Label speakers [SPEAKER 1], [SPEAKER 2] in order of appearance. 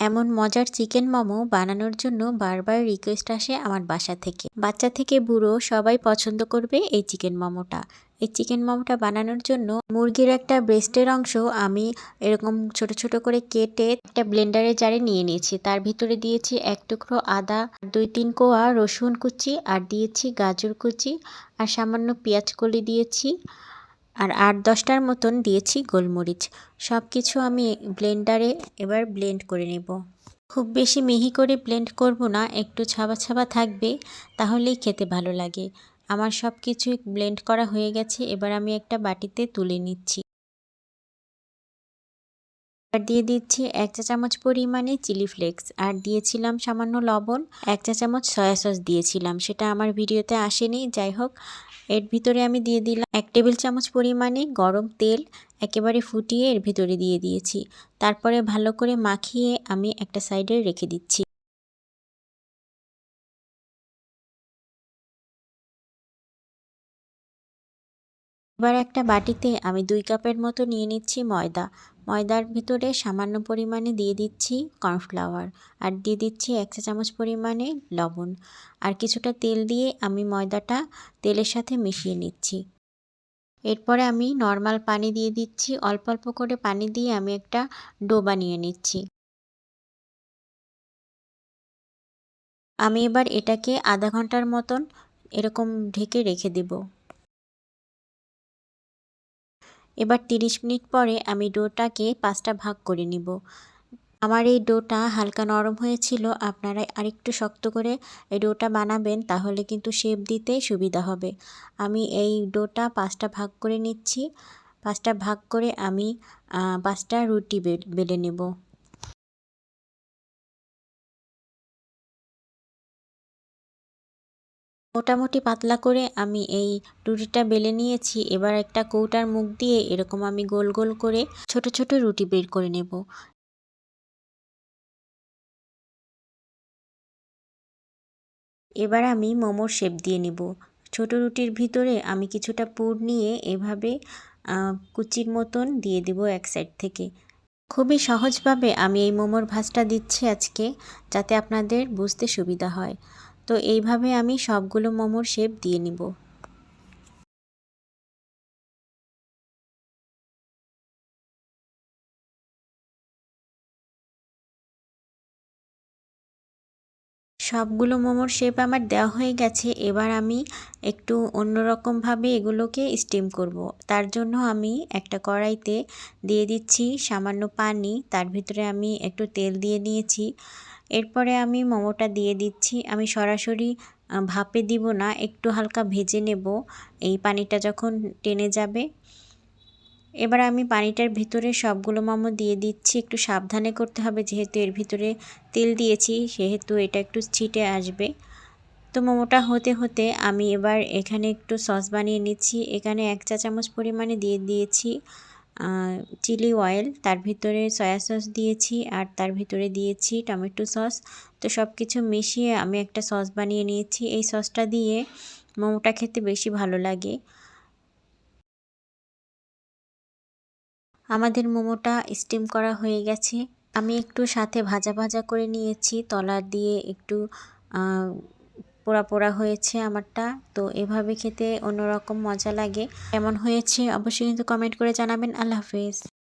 [SPEAKER 1] এমন মজার চিকেন মোমো বানানোর জন্য বারবার রিকোয়েস্ট আসে আমার বাসা থেকে। বাচ্চা থেকে বুড়ো সবাই পছন্দ করবে এই চিকেন মোমোটা। এই চিকেন মোমোটা বানানোর জন্য মুরগির একটা ব্রেস্টের অংশ আমি এরকম ছোট ছোট করে কেটে একটা ব্লেন্ডারের জারে নিয়ে নিয়েছি। তার ভিতরে দিয়েছি এক টুকরো আদা, 2-3 কোয়া রসুন কুচি, আর দিয়েছি গাজর কুচি, আর সামান্য পেঁয়াজ কলি দিয়েছি, আর 8-10টার মতন দিয়েছি গোলমরিচ। সব কিছু আমি ব্লেন্ডারে এবার ব্লেন্ড করে নেব। খুব বেশি মিহি করে ব্লেন্ড করব না, একটু ছাবা ছাবা থাকবে, তাহলেই খেতে ভালো লাগে। আমার সব কিছুই ব্লেন্ড করা হয়ে গেছে, এবার আমি একটা বাটিতে তুলে নিচ্ছি। আর দিয়ে দিচ্ছি 1 চা চামচ পরিমাণে চিলি ফ্লেক্স, আর দিয়েছিলাম সামান্য লবণ, 1 চা চামচ সয়া সস দিয়েছিলাম, সেটা আমার ভিডিওতে আসেনি। যাই হোক, এর ভিতরে আমি দিয়ে দিলাম 1 টেবিল চামচ পরিমাণে গরম তেল, একেবারে ফুটিয়ে এর ভিতরে দিয়ে দিয়েছি। তারপরে ভালো করে মাখিয়ে আমি একটা সাইডে রেখে দিচ্ছি। এবার একটা বাটিতে আমি 2 কাপের মতো নিয়ে নিচ্ছি ময়দা। ময়দার ভিতরে সামান্য পরিমাণে দিয়ে দিচ্ছি কর্নফ্লাওয়ার, আর দিয়ে দিচ্ছি 1 চা চামচ পরিমাণে লবণ, আর কিছুটা তেল দিয়ে আমি ময়দাটা তেলের সাথে মিশিয়ে নিচ্ছি। এরপরে আমি নর্মাল পানি দিয়ে দিচ্ছি, অল্প অল্প করে পানি দিয়ে আমি একটা ডো বানিয়ে নিচ্ছি। আমি এবার এটাকে আধা ঘন্টার মতন এরকম ঢেকে রেখে দেব। এবার 30 মিনিট পরে আমি ডোটাকে 5টা ভাগ করে নিব। আমার এই ডোটা হালকা নরম হয়েছিল, আপনারা আরেকটু শক্ত করে এই ডোটা বানাবেন, তাহলে কিন্তু শেপ দিতে সুবিধা হবে। আমি এই ডোটা 5টা ভাগ করে নিচ্ছি। 5টা ভাগ করে আমি 5টা রুটি বেলে নেব। মোটামুটি পাতলা করে আমি এই রুটিটা বেলে নিয়েছি। এবার একটা কৌটার মুখ দিয়ে এরকম আমি গোল গোল করে ছোট ছোট রুটি বের করে নেব। এবার আমি মোমোর শেপ দিয়ে নেব। ছোট রুটির ভিতরে আমি কিছুটা পুর নিয়ে এভাবে কুচির মতন দিয়ে দেব এক সাইড থেকে। খুবই সহজভাবে আমি এই মোমোর ভাঁজটা দিচ্ছি আজকে, যাতে আপনাদের বুঝতে সুবিধা হয়। তো এইভাবে আমি সবগুলো মোমোর শেপ দিয়ে নিব। সবগুলো মোমোর শেপ আমার দেওয়া হয়ে গেছে। এবার আমি একটু অন্যরকমভাবে এগুলোকে স্টিম করব। তার জন্য আমি একটা কড়াইতে দিয়ে দিচ্ছি সামান্য পানি, তার ভিতরে আমি একটু তেল দিয়ে নিয়েছি। এরপরে আমি মোমোটা দিয়ে দিচ্ছি। আমি সরাসরি ভাপে দিব না, একটু হালকা ভেজে নেব এই পানিটা যখন টেনে যাবে। এবার আমি পানিটার ভিতরে সবগুলো মোমো দিয়ে দিচ্ছি। একটু সাবধানে করতে হবে, যেহেতু এর ভিতরে তেল দিয়েছি, সেহেতু এটা একটু ছিটে আসবে। তো মোমোটা হতে হতে আমি এবার এখানে একটু সস বানিয়ে নিচ্ছি। এখানে 1 চা চামচ পরিমাণে দিয়ে দিয়েছি চিলি অয়েল, তার ভিতরে সয়া সস দিয়েছি, আর তার ভিতরে দিয়েছি টমেটো সস। তো সব কিছু মিশিয়ে আমি একটা সস বানিয়ে নিয়েছি। এই সসটা দিয়ে মোমোটা খেতে বেশি ভালো লাগে। আমাদের মোমোটা স্টিম করা হয়ে গেছে। আমি একটু সাথে ভাজা ভাজা করে নিয়েছি, তলা দিয়ে একটু পোড়া পোড়া হয়েছে আমারটা। তো এভাবে খেতে অন্যরকম মজা লাগে। কেমন হয়েছে অবশ্যই কিন্তু কমেন্ট করে জানাবেন। আল্লাহ হাফেজ।